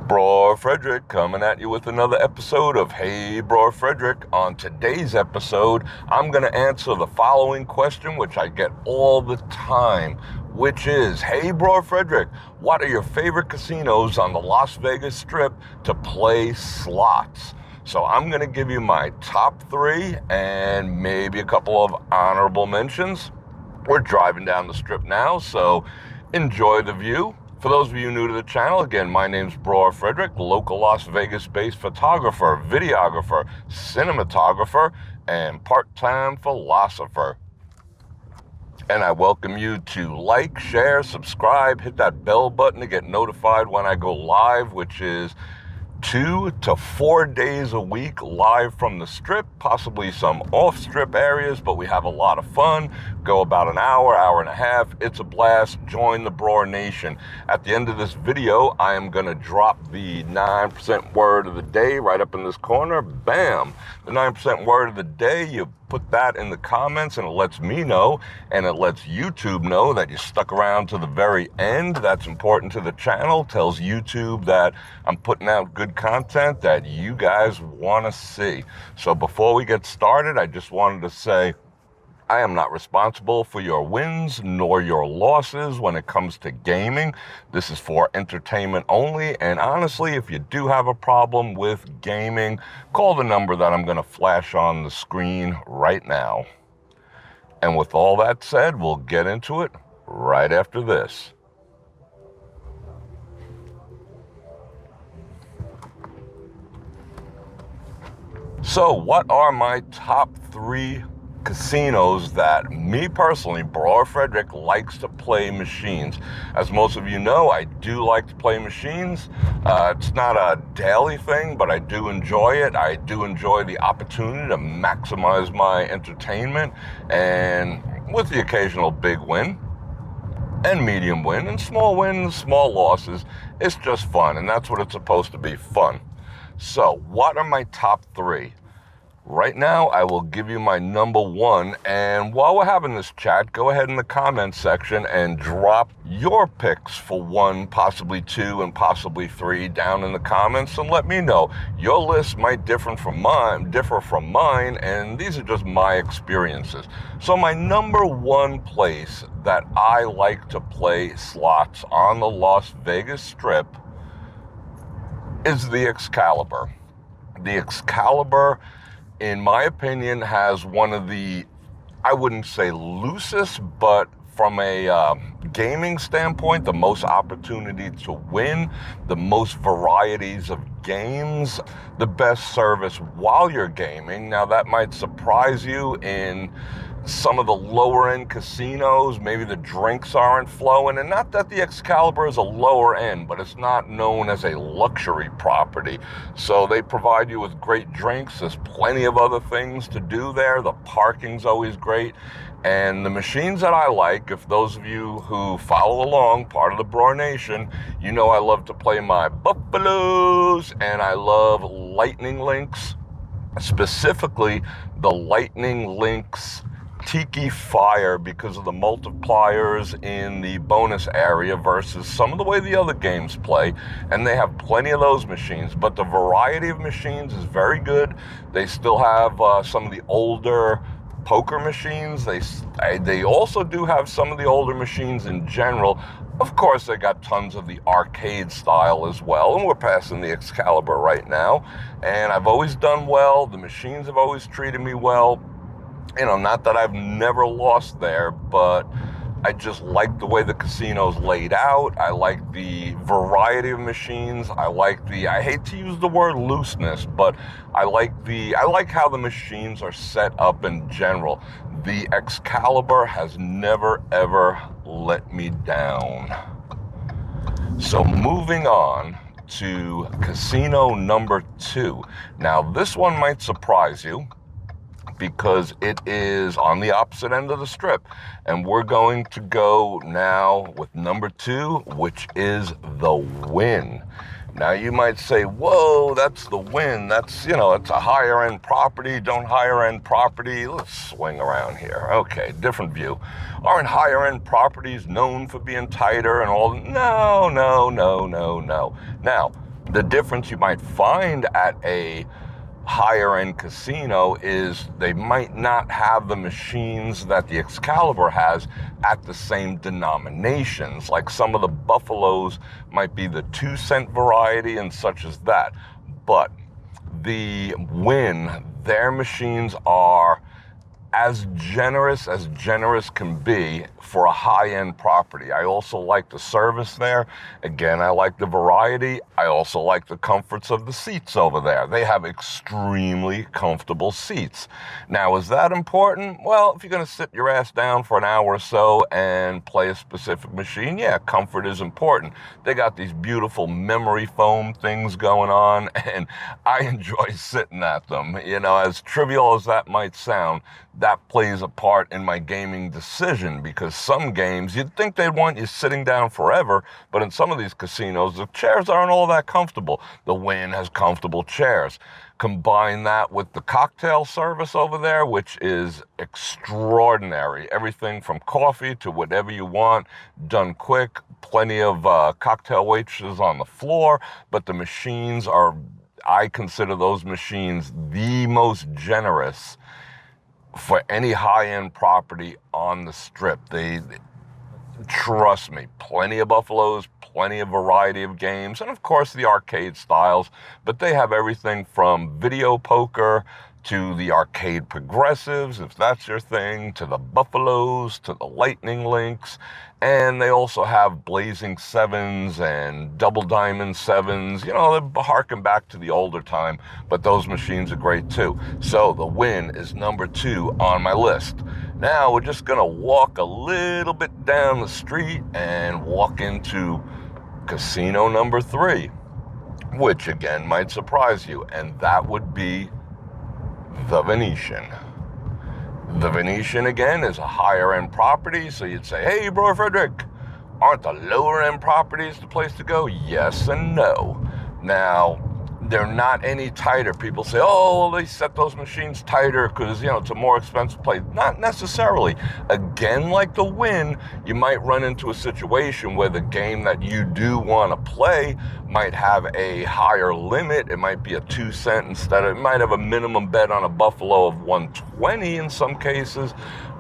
Bror Fredrik coming at you with another episode of Hey Bror Fredrik. On today's episode, I'm going to answer the following question, which I get all the time, which is, hey Bror Fredrik, what are your favorite casinos on the Las Vegas Strip to play slots? So I'm going to give you my top three and maybe a couple of honorable mentions. We're driving down the Strip now, so enjoy the view. For those of you new to the channel, again, my name's Bror Fredrik, local Las Vegas-based photographer, videographer, cinematographer, and part-time philosopher. And I welcome you to like, share, subscribe, hit that bell button to get notified when I go live, which is 2 to 4 days a week live from the Strip, possibly some off-strip areas, but we have a lot of fun. Go about an hour, hour and a half. It's a blast. Join the Bror Nation. At the end of this video, I am going to drop the 9% word of the day right up in this corner. Bam! The 9% word of the day, you put that in the comments and it lets me know and it lets YouTube know that you stuck around to the very end. That's important to the channel. Tells YouTube that I'm putting out good content that you guys want to see. So before we get started, I just wanted to say I am not responsible for your wins nor your losses when it comes to gaming. This is for entertainment only. And honestly, if you do have a problem with gaming, call the number that I'm going to flash on the screen right now. And with all that said, we'll get into it right after this. So what are my top three casinos that me personally, Bror Fredrik, likes to play machines? As most of you know, I do like to play machines. It's not a daily thing, but I do enjoy it. I do enjoy the opportunity to maximize my entertainment, and with the occasional big win and medium win and small wins, small losses, it's just fun, and that's what it's supposed to be, fun. So what are my top three? Right now, I will give you my number one, and while we're having this chat, go ahead in the comments section and drop your picks for one, possibly two, and possibly three down in the comments, and let me know. Your list might differ from mine, and these are just my experiences. So my number one place that I like to play slots on the Las Vegas Strip is the Excalibur. The Excalibur, in my opinion, has one of the, I wouldn't say loosest, but from a gaming standpoint, the most opportunity to win, the most varieties of games, the best service while you're gaming. Now, that might surprise you in some of the lower end casinos. Maybe the drinks aren't flowing, and not that the Excalibur is a lower end, but it's not known as a luxury property. So they provide you with great drinks. There's plenty of other things to do there. The parking's always great. And the machines that I like, if those of you who follow along, part of the Bror Nation, you know I love to play my Buffaloes, and I love Lightning Links, specifically the Lightning Links Tiki Fire, because of the multipliers in the bonus area versus some of the way the other games play. And they have plenty of those machines, but the variety of machines is very good. They still have some of the older poker machines. They also do have some of the older machines in general. Of course, they got tons of the arcade style as well, and we're passing the Excalibur right now. And I've always done well. The machines have always treated me well. You know, not that I've never lost there, but I just like the way the casino's laid out. I like the variety of machines. I hate to use the word looseness, but I like how the machines are set up in general. The Excalibur has never, ever let me down. So moving on to casino number two. Now, this one might surprise you, because it is on the opposite end of the Strip. And we're going to go now with number two, which is the Wynn. Now you might say, whoa, that's the Wynn. That's, it's a higher end property. Don't higher end property. Let's swing around here. Okay, different view. Aren't higher end properties known for being tighter and all? No. Now, The difference you might find at a higher end casino is they might not have the machines that the Excalibur has at the same denominations. Like some of the Buffaloes might be the 2-cent variety and such as that. But the Wynn, their machines are as generous can be for a high-end property. I also like the service there. Again, I like the variety. I also like the comforts of the seats over there. They have extremely comfortable seats. Now, is that important? Well, if you're going to sit your ass down for an hour or so and play a specific machine, yeah, comfort is important. They got these beautiful memory foam things going on, and I enjoy sitting at them. You know, as trivial as that might sound, that plays a part in my gaming decision, because some games, you'd think they'd want you sitting down forever, but in some of these casinos, the chairs aren't all that comfortable. The Wynn has comfortable chairs. Combine that with the cocktail service over there, which is extraordinary. Everything from coffee to whatever you want, done quick. Plenty of cocktail waitresses on the floor, but the machines are, I consider those machines the most generous for any high-end property on the Strip. They trust me, plenty of Buffaloes, plenty of variety of games, and of course the arcade styles, but they have everything from video poker to the arcade progressives, if that's your thing, to the Buffaloes, to the Lightning Links, and they also have Blazing Sevens and Double Diamond Sevens. You know, they're harking back to the older time, but those machines are great too. So the Wynn is number 2 on my list. Now we're just gonna walk a little bit down the street and walk into casino number 3, which again might surprise you, and that would be the Venetian. The Venetian, again, is a higher-end property, so you'd say, hey, Bror Fredrik, aren't the lower-end properties the place to go? Yes and no. Now, they're not any tighter. People say, oh, they set those machines tighter because, you know, it's a more expensive place. Not necessarily. Again, like the Wynn, you might run into a situation where the game that you do want to play might have a higher limit. It might be a 2-cent instead of, it might have a minimum bet on a Buffalo of 120 in some cases,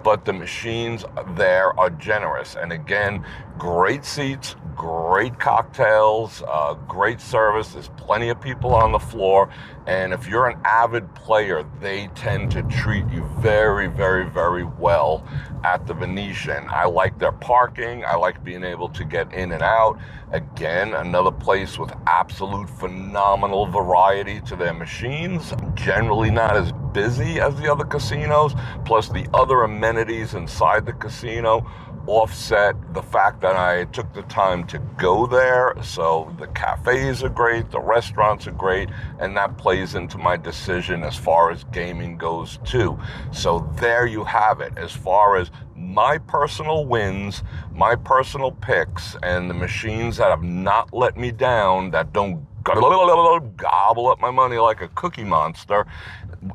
but the machines there are generous. And again, great seats, great cocktails, great service. There's plenty of people on the floor. And if you're an avid player, they tend to treat you very, very, very well at the Venetian. I like their parking. I like being able to get in and out. Again, another place with absolute phenomenal variety to their machines. Generally not as busy as the other casinos, plus the other amenities inside the casino offset the fact that I took the time to go there. So the cafes are great, the restaurants are great, and that plays into my decision as far as gaming goes too. So there you have it, as far as my personal wins, my personal picks, and the machines that have not let me down, that don't gobble up my money like a cookie monster,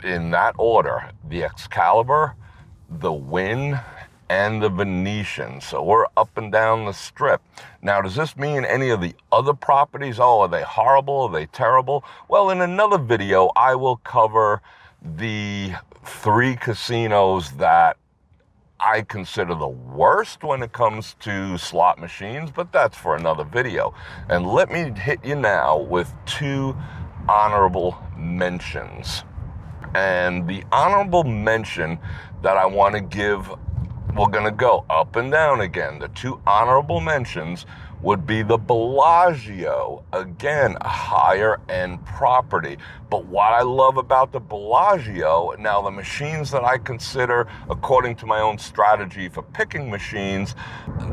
in that order: the Excalibur, the Wynn, and the Venetian. So we're up and down the Strip. Now, does this mean any of the other properties, oh, are they horrible? Are they terrible? Well, in another video, I will cover the 3 casinos that I consider the worst when it comes to slot machines, but that's for another video. And let me hit you now with 2 honorable mentions. And the honorable mention that I want to give, we're going to go up and down again. The 2 honorable mentions would be the Bellagio. Again, a higher end property. But what I love about the Bellagio, now the machines that I consider, according to my own strategy for picking machines,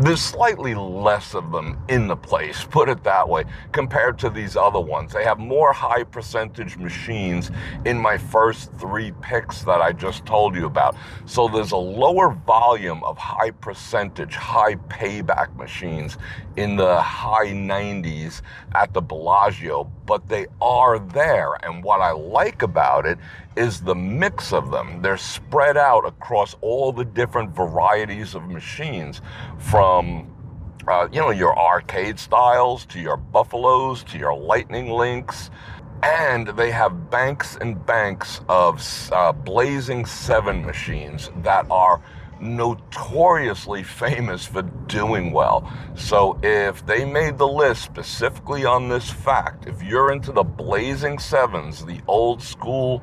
there's slightly less of them in the place, put it that way, compared to these other ones. They have more high percentage machines in my first 3 picks that I just told you about. So there's a lower volume of high percentage, high payback machines in the high 90s at the Bellagio, but they are there. And what I like about it is the mix of them. They're spread out across all the different varieties of machines, from your arcade styles, to your Buffaloes, to your Lightning Links. And they have banks and banks of Blazing 7 machines that are notoriously famous for doing well. So if they made the list specifically on this fact, if you're into the Blazing 7s, the old school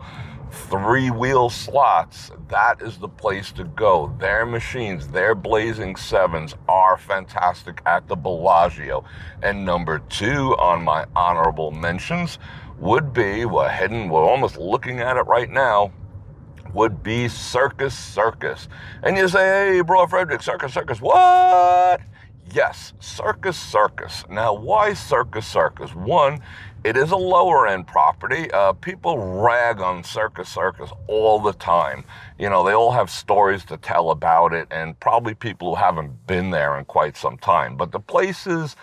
3-wheel slots, that is the place to go. Their machines, their Blazing 7s are fantastic at the Bellagio. And number 2 on my honorable mentions would be, we're almost looking at it right now, would be Circus Circus. And you say, hey, Bror Fredrik, Circus Circus, what? Yes, Circus Circus. Now, why Circus Circus? One, it is a lower end property. People rag on Circus Circus all the time. They all have stories to tell about it, and probably people who haven't been there in quite some time. But the place is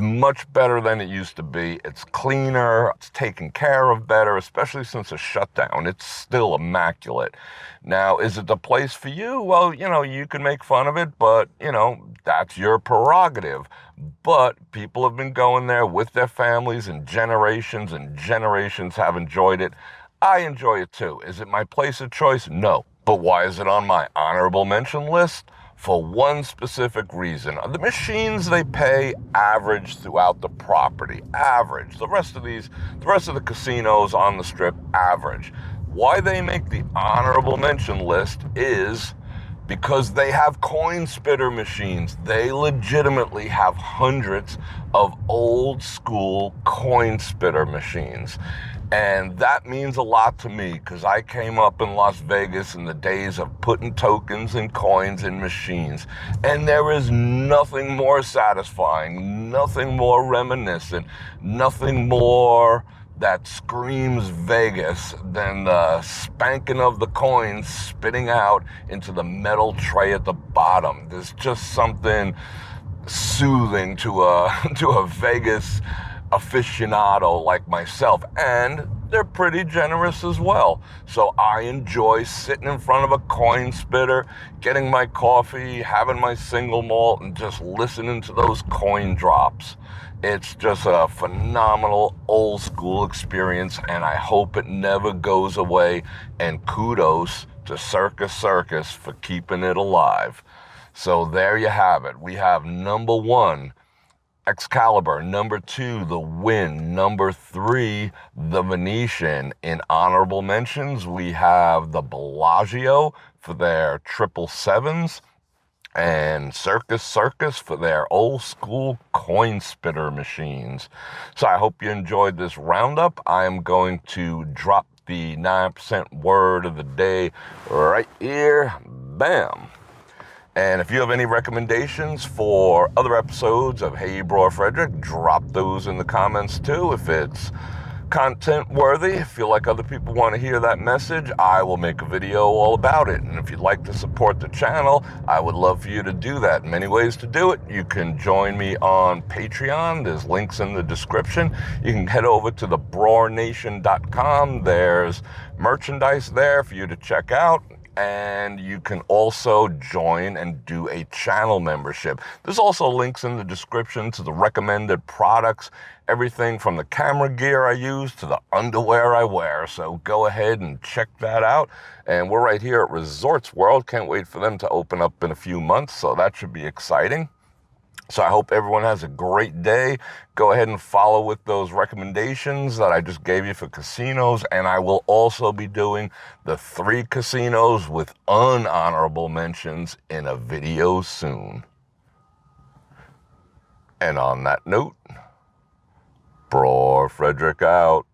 much better than it used to be. It's cleaner, it's taken care of better, especially since a shutdown. It's still immaculate. Now, is it the place for you? Well, you can make fun of it, but, that's your prerogative. But people have been going there with their families, and generations have enjoyed it. I enjoy it too. Is it my place of choice? No. But why is it on my honorable mention list? For one specific reason. The machines they pay average throughout the property. Average. The rest of the casinos on the Strip, average. Why they make the honorable mention list is because they have coin spitter machines. They legitimately have hundreds of old school coin spitter machines. And that means a lot to me because I came up in Las Vegas in the days of putting tokens and coins in machines. And there is nothing more satisfying, nothing more reminiscent, nothing more that screams Vegas than the spanking of the coins spitting out into the metal tray at the bottom. There's just something soothing to a Vegas aficionado like myself, and they're pretty generous as well. So I enjoy sitting in front of a coin spitter, getting my coffee, having my single malt, and just listening to those coin drops. It's just a phenomenal old school experience, and I hope it never goes away. And kudos to Circus Circus for keeping it alive. So there you have it. We have number 1, Excalibur. Number 2, the Wynn. Number 3, the Venetian. In honorable mentions, we have the Bellagio for their 777s, and Circus Circus for their old school coin spitter machines. So I hope you enjoyed this roundup. I'm going to drop the 9% word of the day right here. Bam. And if you have any recommendations for other episodes of Hey Bror Fredrik, drop those in the comments too. If it's content worthy, if you like other people want to hear that message, I will make a video all about it. And if you'd like to support the channel, I would love for you to do that. Many ways to do it. You can join me on Patreon. There's links in the description. You can head over to thebrornation.com. There's merchandise there for you to check out. And you can also join and do a channel membership. There's also links in the description to the recommended products, everything from the camera gear I use to the underwear I wear. So go ahead and check that out. And we're right here at Resorts World. Can't wait for them to open up in a few months, so that should be exciting. So I hope everyone has a great day. Go ahead and follow with those recommendations that I just gave you for casinos. And I will also be doing the 3 casinos with unhonorable mentions in a video soon. And on that note, Bror Fredrik out.